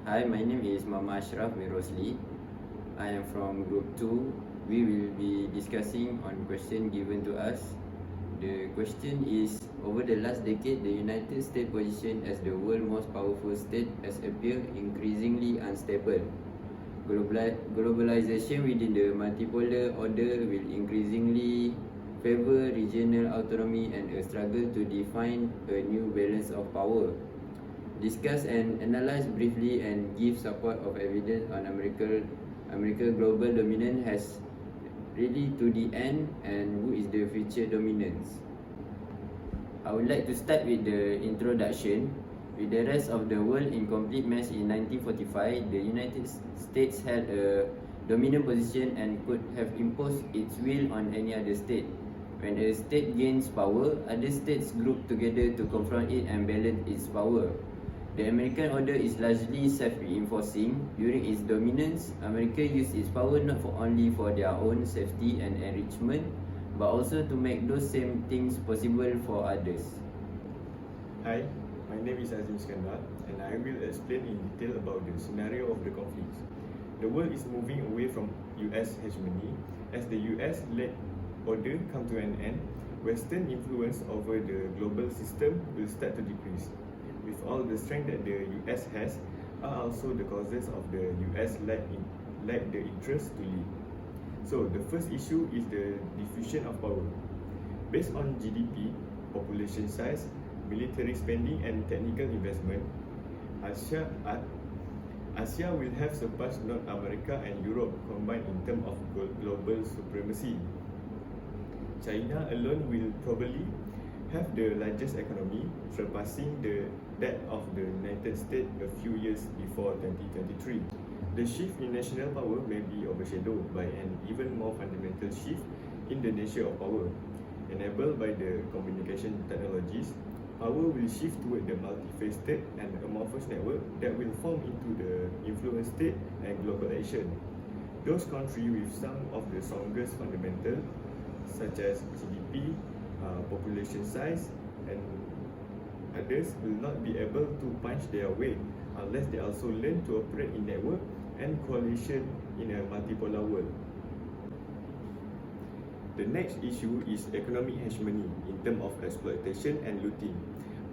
Hi, my name is Mama Ashraf Mirosli. I am from Group 2. We will be discussing on question given to us. The question is, over the last decade, the United States' position as the world's most powerful state has appeared increasingly unstable. Globalization within the multipolar order will increasingly favor regional autonomy and a struggle to define a new balance of power. Discuss and analyze briefly and give support of evidence on America global dominance has really to the end, and who is the future dominance. I would like to start with the introduction. With the rest of the world in complete mess in 1945, the United States held a dominant position and could have imposed its will on any other state. When a state gains power, other states group together to confront it and balance its power. The American order is largely self-reinforcing. During its dominance, America used its power not only for their own safety and enrichment, but also to make those same things possible for others. Hi, my name is Azim Skandar, and I will explain in detail about the scenario of the conflicts. The world is moving away from US hegemony. As the US-led order come to an end, Western influence over the global system will start to decrease. With all the strength that the US has, are also the causes of the US lack the interest to lead. So the first issue is the diffusion of power. Based on GDP, population size, military spending and technical investment, Asia will have surpassed North America and Europe combined in terms of global supremacy. China alone will probably have the largest economy, surpassing that of the United States a few years before 2023. The shift in national power may be overshadowed by an even more fundamental shift in the nature of power. Enabled by the communication technologies, power will shift toward the multifaceted and amorphous network that will form into the influence state and global action. Those countries with some of the strongest fundamentals, such as GDP, population size, and others, will not be able to punch their weight unless they also learn to operate in network and coalition in a multipolar world. The next issue is economic hegemony in terms of exploitation and looting.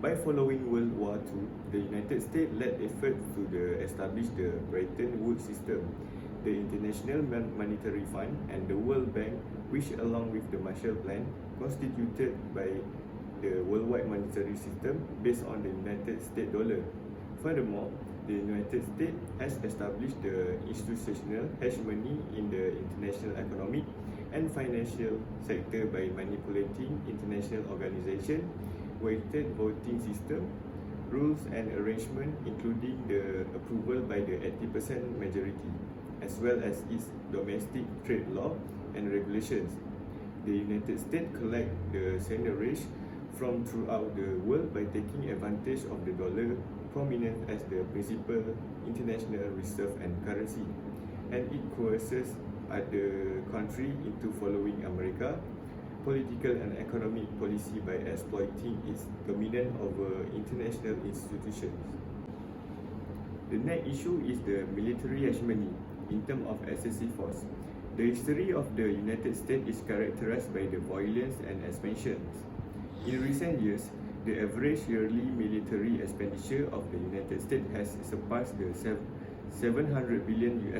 By following World War II, the United States led efforts to establish the Bretton Woods system, the International Monetary Fund, and the World Bank, which along with the Marshall Plan, constituted by the worldwide monetary system based on the United States dollar. Furthermore, the United States has established the institutional hegemony in the international economic and financial sector by manipulating international organizations, weighted voting system, rules and arrangements including the approval by the 80% majority, as well as its domestic trade law and regulations. The United States collect the seigniorage from throughout the world by taking advantage of the dollar prominence as the principal international reserve and currency, and it coerces other countries into following America political and economic policy by exploiting its dominance over international institutions. The next issue is the military hegemony in terms of excessive force. The history of the United States is characterized by the violence and expansions. In recent years, the average yearly military expenditure of the United States has surpassed the $700 billion,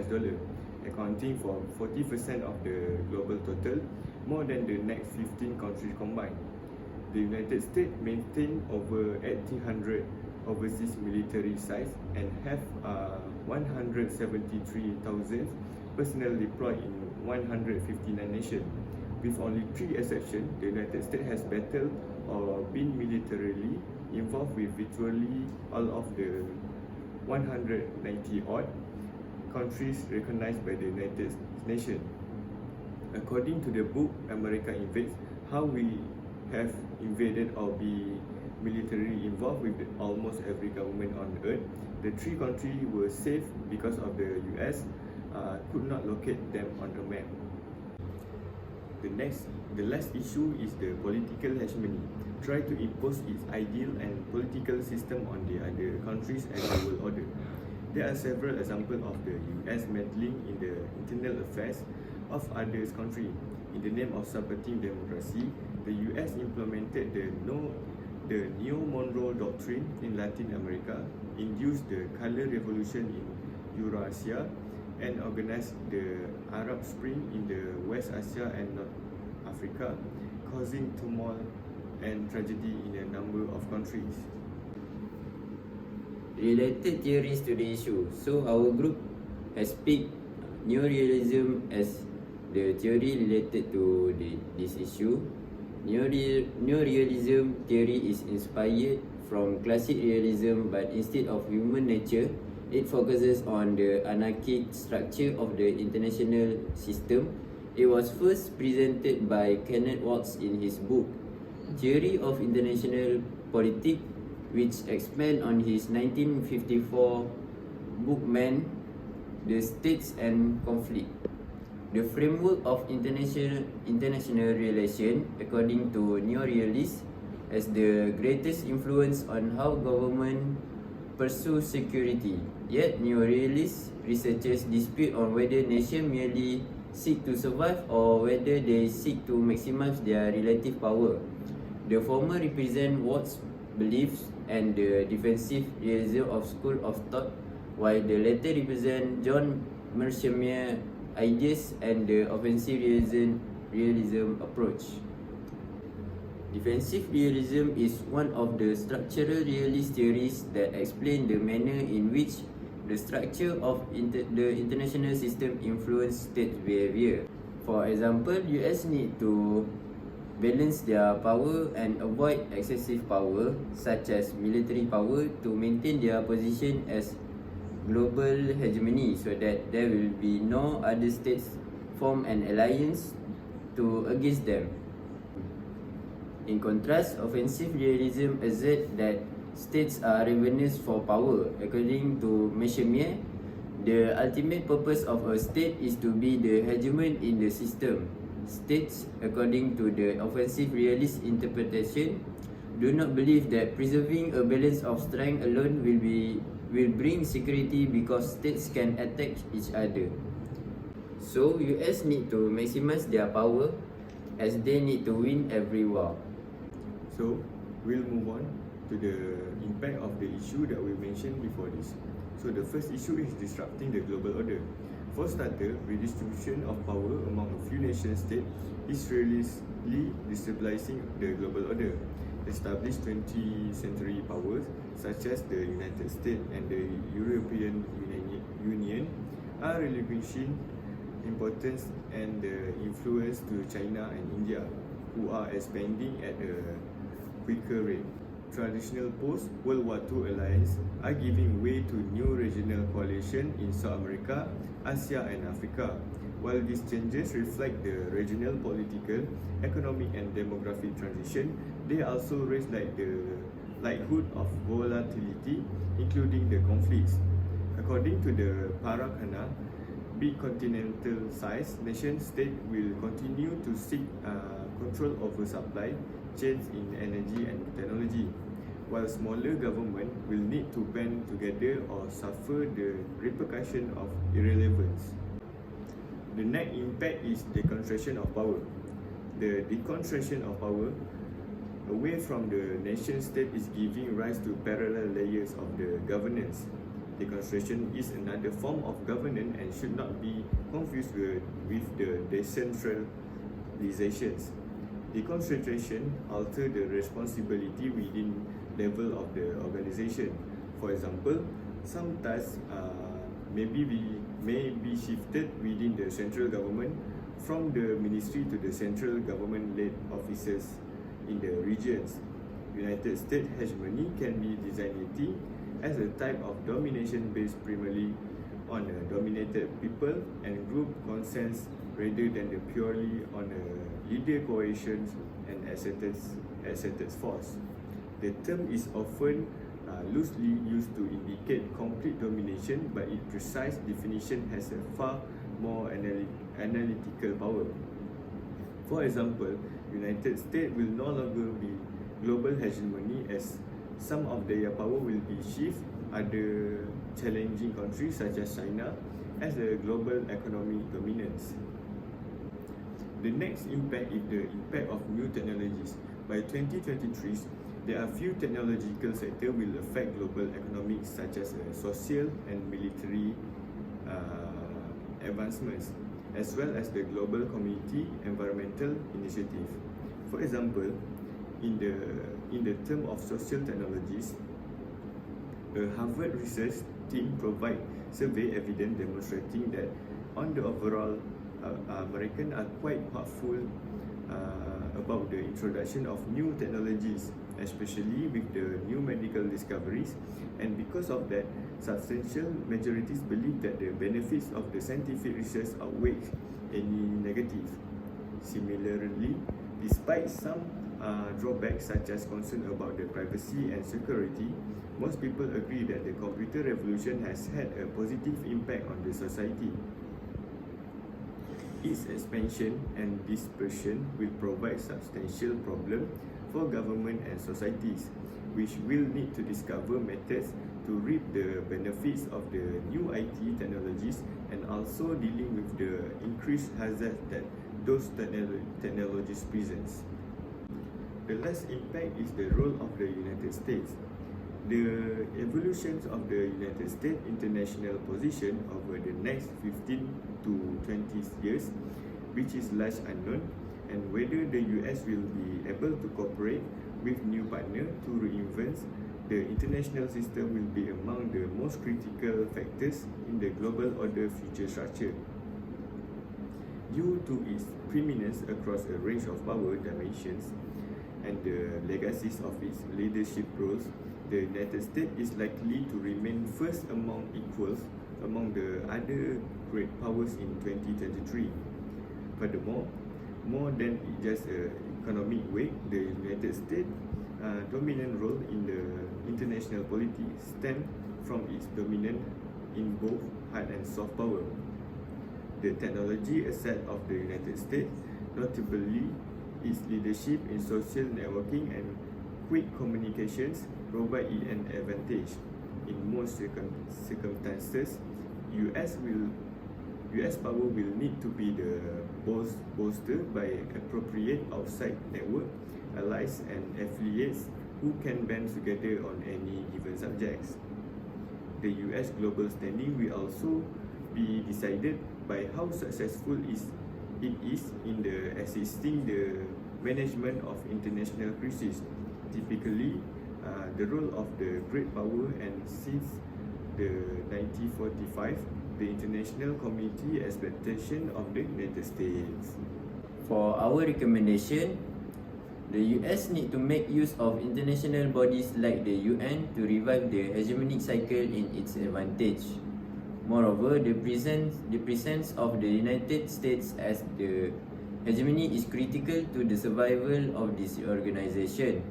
accounting for 40% of the global total, more than the next 15 countries combined. The United States maintains over 1,800 overseas military sites and have 173,000 personnel deployed in 159 nations. With only 3 exceptions, the United States has battled or been militarily involved with virtually all of the 190-odd countries recognized by the United Nations. According to the book America Invades, How We Have Invaded or Be Militarily Involved with Almost Every Government on Earth, the 3 countries were safe because of the US could not locate them on a map. The last issue is the political hegemony. Try to impose its ideal and political system on the other countries and the world order. There are several examples of the US meddling in the internal affairs of other countries. In the name of supporting democracy, the US implemented the Neo-Monroe Doctrine in Latin America, induced the Color Revolution in Eurasia, and organized the Arab Spring in the West Asia and North Africa, causing turmoil and tragedy in a number of countries. Related theories to the issue. So our group has picked neorealism as the theory related to this issue. Neorealism theory is inspired from classic realism, but instead of human nature, it focuses on the anarchic structure of the international system. It was first presented by Kenneth Waltz in his book Theory of International Politics, which expand on his 1954 book Man, The States and Conflict. The framework of international relation, according to neorealists, has the greatest influence on how government pursue security. Yet neorealist researchers dispute on whether nations merely seek to survive or whether they seek to maximize their relative power. The former represent Watts' beliefs and the defensive realism of school of thought, while the latter represent John Mearsheimer's ideas and the offensive realism approach. Defensive realism is one of the structural realist theories that explain the manner in which the structure of the international system influence state behavior. For example, US need to balance their power and avoid excessive power, such as military power, to maintain their position as global hegemony, so that there will be no other states form an alliance against them. In contrast, offensive realism asserts that states are ravenous for power. According to Mearsheimer, the ultimate purpose of a state is to be the hegemon in the system. States, according to the offensive realist interpretation, do not believe that preserving a balance of strength alone will bring security, because states can attack each other. So US need to maximize their power, as they need to win every war. So we'll move on to the impact of the issue that we mentioned before this. So the first issue is disrupting the global order. For starter, redistribution of power among a few nation states is seriously destabilizing the global order. Established 20th century powers such as the United States and the European Union are relinquishing importance and influence to China and India, who are expanding at a quicker rate. Traditional post-World War II alliances are giving way to new regional coalitions in South America, Asia and Africa. While these changes reflect the regional political, economic and demographic transition, they also raise the likelihood of volatility, including the conflicts. According to the Parakana, big continental-sized nation-states will continue to seek control over supply chains in energy and technology, while smaller governments will need to band together or suffer the repercussion of irrelevance. The next impact is the concentration of power. The deconcentration of power away from the nation-state is giving rise to parallel layers of the governance. Deconcentration is another form of governance and should not be confused with the decentralizations. Deconcentration alters the responsibility within level of the organization. For example, some tasks may be shifted within the central government from the ministry to the central government-led officers in the regions. United States hegemony can be designated as a type of domination based primarily on a dominated people and group consents rather than the purely on a leader coalition and asserted force. The term is often loosely used to indicate complete domination, but its precise definition has a far more analytical power. For example, United States will no longer be global hegemony, as some of their power will be shifted other challenging countries such as China as a global economic dominance. The next impact is the impact of new technologies. By 2023, there are few technological sectors will affect global economics such as social and military advancements, as well as the global community environmental initiative. For example, in the term of social technologies, a Harvard research team provide survey evidence demonstrating that on the overall, Americans are quite hopeful about the introduction of new technologies, especially with the new medical discoveries, and because of that, substantial majorities believe that the benefits of the scientific research outweigh any negative. Similarly, despite some drawbacks such as concern about the privacy and security, most people agree that the computer revolution has had a positive impact on the society. Its expansion and dispersion will provide substantial problem for government and societies, which will need to discover methods to reap the benefits of the new IT technologies and also dealing with the increased hazard that those technologies presents. The last impact is the role of the United States. The evolutions of the United States international position over the next 15 to 20 years, which is large unknown, and whether the US will be able to cooperate with new partners to reinvent the international system will be among the most critical factors in the global order future structure. Due to its preeminence across a range of power dimensions and the legacies of its leadership roles, the United States is likely to remain first among equals among the other great powers in 2023. Furthermore, more than just an economic weight, the United States' dominant role in the international politics stems from its dominance in both hard and soft power. The technology asset of the United States, notably its leadership in social networking and quick communications, provide it an advantage. In most circumstances, US power will need to be bolstered by appropriate outside network, allies and affiliates who can band together on any given subjects. The US global standing will also be decided by how successful it is in the assisting the management of international crises. Typically, the role of the great power, and since the 1945, the international community expectation of the United States. For our recommendation, the US need to make use of international bodies like the UN to revive the hegemonic cycle in its advantage. Moreover, the presence of the United States as the hegemony is critical to the survival of this organization.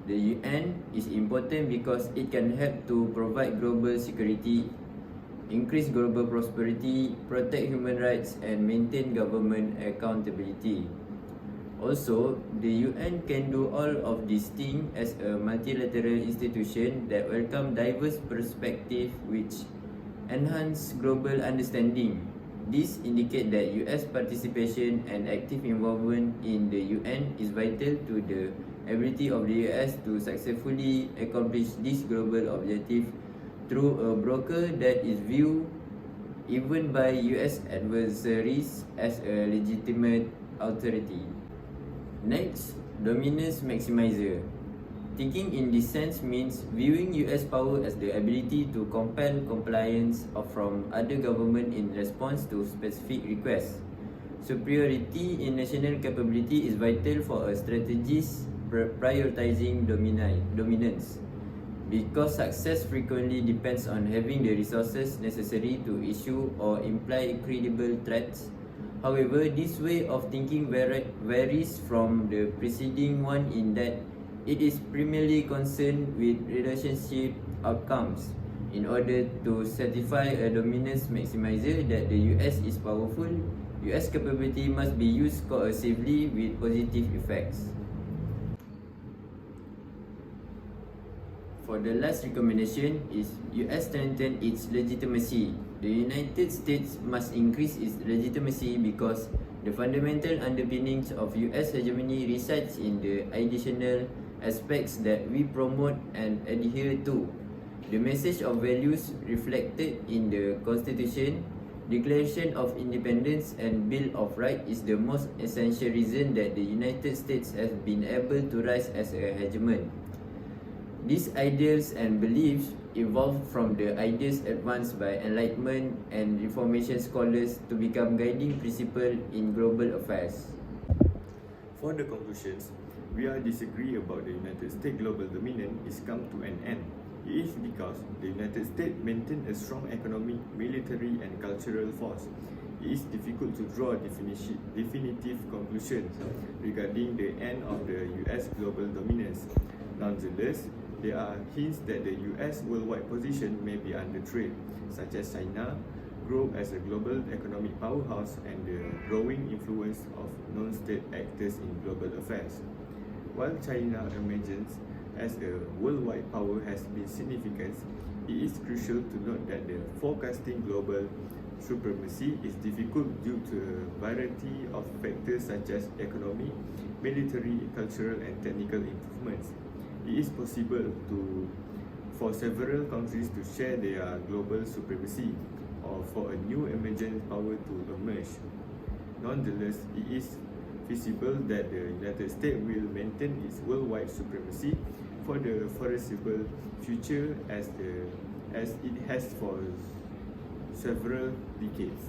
The UN is important because it can help to provide global security, increase global prosperity, protect human rights, and maintain government accountability. Also, the UN can do all of these things as a multilateral institution that welcome diverse perspectives which enhance global understanding. This indicates that US participation and active involvement in the UN is vital to the ability of the US to successfully accomplish this global objective through a broker that is viewed even by US adversaries as a legitimate authority. Next, dominance maximizer. Thinking in this sense means viewing US power as the ability to compel compliance from other government in response to specific requests. Superiority in national capability is vital for a strategist prioritizing dominance, because success frequently depends on having the resources necessary to issue or imply credible threats. However, this way of thinking varies from the preceding one in that it is primarily concerned with relationship outcomes. In order to certify a dominance maximizer that the US is powerful, US capability must be used coercively with positive effects. For the last recommendation is US strengthen its legitimacy. The United States must increase its legitimacy because the fundamental underpinnings of US hegemony resides in the additional aspects that we promote and adhere to. The message of values reflected in the Constitution, Declaration of Independence and Bill of Rights is the most essential reason that the United States has been able to rise as a hegemon. These ideals and beliefs evolved from the ideas advanced by Enlightenment and Reformation scholars to become guiding principle in global affairs. For the conclusions, we are disagree about the United States global dominion is come to an end. It is because the United States maintain a strong economic, military and cultural force. It is difficult to draw definitive conclusions regarding the end of the US global dominance. Nonetheless, there are hints that the US worldwide position may be under threat, such as China grow as a global economic powerhouse and the growing influence of non-state actors in global affairs. While China emerges as a worldwide power has been significant, it is crucial to note that the forecasting global supremacy is difficult due to a variety of factors such as economic, military, cultural and technical improvements. It is possible for several countries to share their global supremacy or for a new emergent power to emerge. Nonetheless, it is feasible that the United States will maintain its worldwide supremacy for the foreseeable future as it has for several decades.